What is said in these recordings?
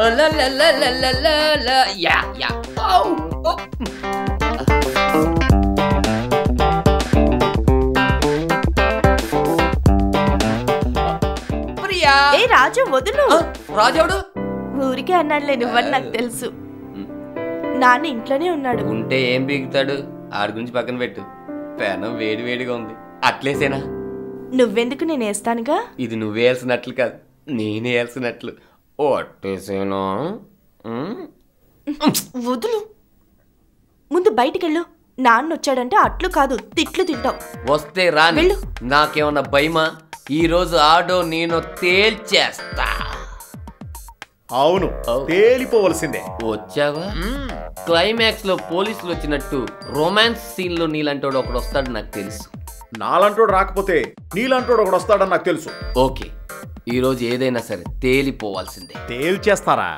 ప్రియా ఏ రాజు వదులు. రాజుడు ఊరికే అన్నాడులే, నువ్వని నాకు తెలుసు. నాన్న ఇంట్లోనే ఉన్నాడు. ఉంటే ఏం బీగుతాడు, ఆడి గురించి పక్కన పెట్టు. పెనం వేడి వేడిగా ఉంది, అట్లేసేనా? నువ్వెందుకు, నేను వేస్తానుగా. ఇది నువ్వేయాల్సినట్లు కాదు, నేనేయాల్సినట్లు. అట్టేసేనా? వదులు. ముందు బయటికెళ్ళు. నాన్న వచ్చాడంటే అట్లు కాదు తిట్లు తింటావు. వస్తే రాని, నాకేమన్నా భయమా? ఈ రోజు ఆడో నేను తేల్చేస్తా. అవును, తేలిపోవలసిందే. వచ్చావా? క్లైమాక్స్ లో పోలీసులు వచ్చినట్టు రొమాన్స్ సీన్ లో నీలంటోడు ఒకడు వస్తాడు నాకు తెలుసు. నాలంటోడు రాకపోతే నీలంటోడు ఒకడు వస్తాడని నాకు తెలుసు. ఓకే, ఈ రోజు ఏదైనా సరే తేలిపోవాల్సిందే. తేల్చేస్తారా?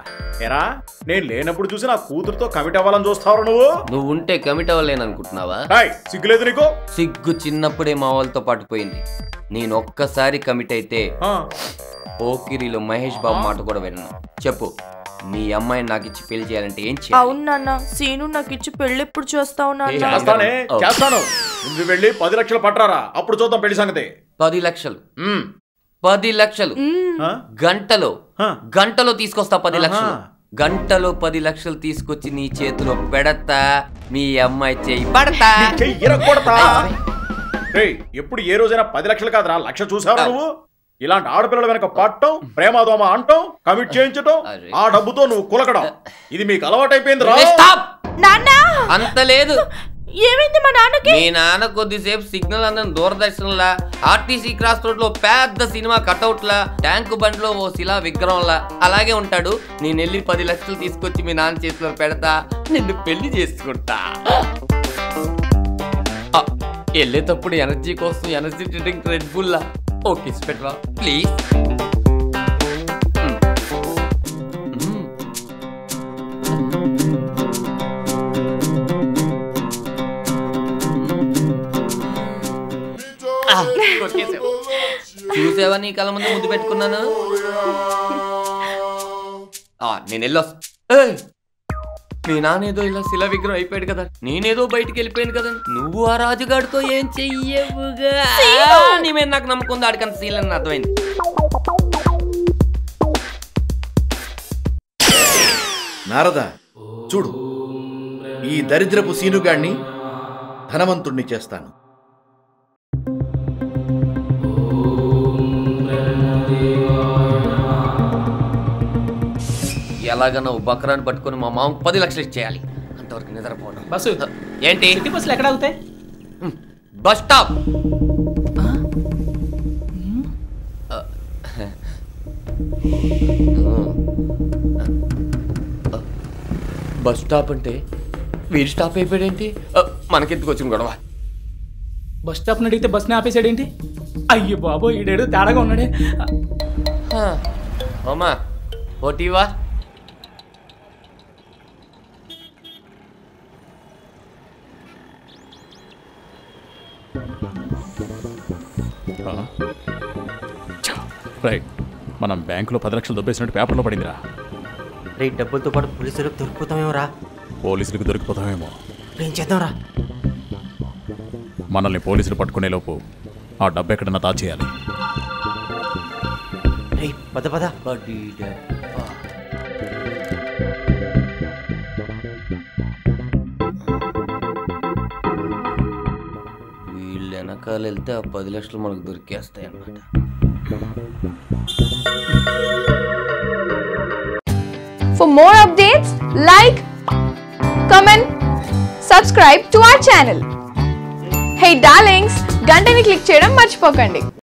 ఎరా, నేను లేనప్పుడు చూసి నా కూతురుతో కమిట్ అవ్వాలని చూస్తావరా నువ్వు? నువ్వు ఉంటే కమిట్ అవ్వలేననుకుంటున్నావా? సిగ్గులేదు నీకు? సిగ్గు చిన్నప్పుడే మా వాళ్ళతో పాటు పోయింది. నేను ఒక్కసారి కమిట్ అయితే పోకిరిలో మహేష్ బాబు మాట కూడా విన్నాను. చెప్పు, మీ అమ్మాయిని నాకు ఇచ్చి పెళ్లి చేయాలంటే ఏం చేయాలి? అవును నాన్న, సీను నాకు ఇచ్చి పెళ్లి ఎప్పుడు చేస్తావు నాన్న? చేస్తాను. ముందు వెళ్ళి 10 లక్షలు పట్టరారా, అప్పుడు చూద్దాం పెళ్లి సంగతి. 10 లక్షలు? 10 లక్షలు గంటలో తీసుకొస్తా. 10 లక్షలు గంటలో 10 లక్షలు తీసుకొచ్చి నీ చేతిలో పెడతా. మీ అమ్మాయి చెయ్యి పడతా. ఎప్పుడు ఏ రోజైనా 10 లక్షలు కాదురా, 1,00,000 చూసావు నువ్వు? ఇలాంటి ఆడపిల్లల వెనక పట్టం, ప్రేమాదోమ అంటాం, కమిట్ చేయించటం, ఆ డబ్బుతో నువ్వు కులకడం, ఇది మీకు అలవాటైపోయింది రా. అంత లేదు. ఏమైంది మా నాన్నకి? మీ నాన్న కొద్దిసేపు సిగ్నల్ అందరం దూరదర్శన్లా, ఆర్టీసీ క్రాస్ రోడ్ లో పెద్ద సినిమా కటౌట్లా, ట్యాంకు బండ్లో ఓ శిలా విగ్రహంలా అలాగే ఉంటాడు. నేను వెళ్ళి 10 లక్షలు తీసుకొచ్చి మీ నాన్న చేతిలో పెడతా, నిన్ను పెళ్లి చేసుకుంటా. వెళ్ళేటప్పుడు ఎనర్జీ కోసం energy drink red Bulla okay పెట్టరా ప్లీజ్. చూసావా, నీ కళ్ళ ముందు ముద్దు పెట్టుకున్నాను. నేను వెళ్ళొస్తా. మీ నానేదో ఇలా శిలా విగ్రహం అయిపోయాడు కదా, నేనేదో బయటికి వెళ్ళిపోయాను కదా, నువ్వు ఆ రాజుగాడితో ఏం చెయ్యవుగా. నీ మీద నాకు నమ్మకం ఉంది, ఆడికంత శీల అని అర్థమైంది. నారదా, చూడు, ఈ దరిద్రపు సీనుగాడిని ధనవంతుణ్ణి చేస్తాను. ఎలాగ నువ్వు బక్రాన్ని పట్టుకుని మా మామకు 10 లక్షలు ఇచ్చేయాలి. అంతవరకు నిద్రపోవడం. బస్సు ఏంటి? సిటీ బస్సులు ఎక్కడ ఆగుతాయి? Bus stop. బస్ స్టాప్ అంటే వీడి స్టాప్ అయిపోయాడేంటి? మనకెందుకు వచ్చిన గొడవ? బస్ స్టాప్ అడిగితే బస్ని ఆపేసాడేంటి? అయ్యో బాబో, ఈడేడు తేడాగా ఉన్నాడే. అమ్మా ఓటీవా? రైట్, మనం బ్యాంకులో 10 లక్షలు దొబ్బేసినట్టు పేపర్లో పడిందిరా. రేట్ డబ్బులతో పాటు పోలీసులకు దొరికిపోతామేమో రా. పోలీసులకు దొరికిపోతామేమో. ఏం చేద్దాంరా? మనల్ని పోలీసులు పట్టుకునే లోపు ఆ డబ్బు ఎక్కడన్నా దాచేయాలి. పద పద. వీళ్ళు వెనకాల వెళ్తే ఆ 10 లక్షలు మనకు దొరికేస్తాయి అన్నమాట. For more updates, like, comment, subscribe to our channel. Hey darlings, గంటని click చేయడం మర్చిపోకండి.